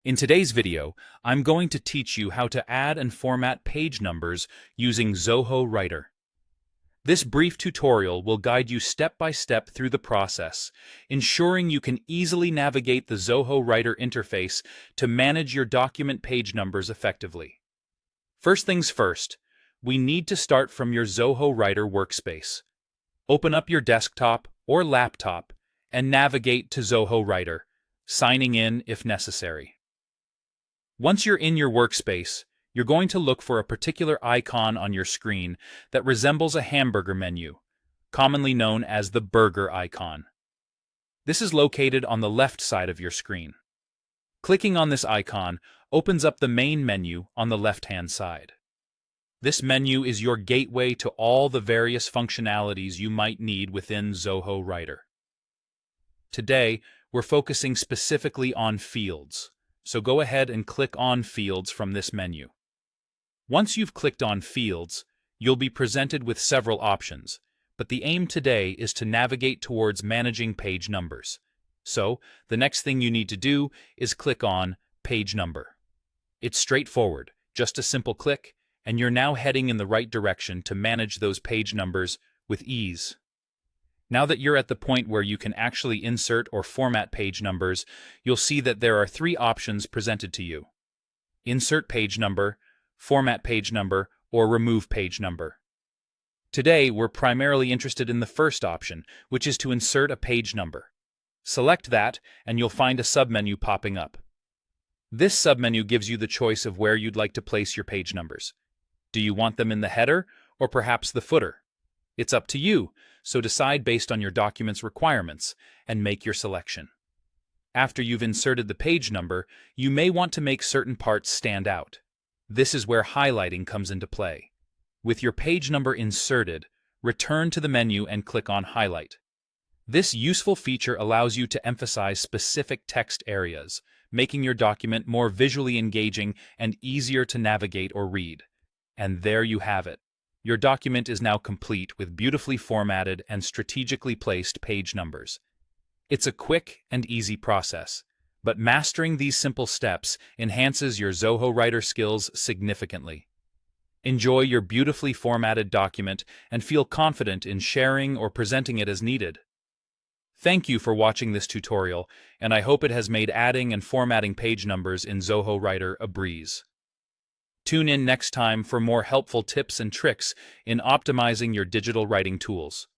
In today's video, I'm going to teach you how to add and format page numbers using Zoho Writer. This brief tutorial will guide you step by step through the process, ensuring you can easily navigate the Zoho Writer interface to manage your document page numbers effectively. First things first, we need to start from your Zoho Writer workspace. Open up your desktop or laptop and navigate to Zoho Writer, signing in if necessary. Once you're in your workspace, you're going to look for a particular icon on your screen that resembles a hamburger menu, commonly known as the burger icon. This is located on the left side of your screen. Clicking on this icon opens up the main menu on the left-hand side. This menu is your gateway to all the various functionalities you might need within Zoho Writer. Today, we're focusing specifically on fields. So go ahead and click on Fields from this menu. Once you've clicked on Fields, you'll be presented with several options, but the aim today is to navigate towards managing page numbers. So, the next thing you need to do is click on Page Number. It's straightforward, just a simple click, and you're now heading in the right direction to manage those page numbers with ease. Now that you're at the point where you can actually insert or format page numbers, you'll see that there are three options presented to you: Insert Page Number, Format Page Number, or Remove Page Number. Today, we're primarily interested in the first option, which is to insert a page number. Select that, and you'll find a submenu popping up. This submenu gives you the choice of where you'd like to place your page numbers. Do you want them in the header, or perhaps the footer? It's up to you, so decide based on your document's requirements and make your selection. After you've inserted the page number, you may want to make certain parts stand out. This is where highlighting comes into play. With your page number inserted, return to the menu and click on Highlight. This useful feature allows you to emphasize specific text areas, making your document more visually engaging and easier to navigate or read. And there you have it. Your document is now complete with beautifully formatted and strategically placed page numbers. It's a quick and easy process, but mastering these simple steps enhances your Zoho Writer skills significantly. Enjoy your beautifully formatted document and feel confident in sharing or presenting it as needed. Thank you for watching this tutorial, and I hope it has made adding and formatting page numbers in Zoho Writer a breeze. Tune in next time for more helpful tips and tricks in optimizing your digital writing tools.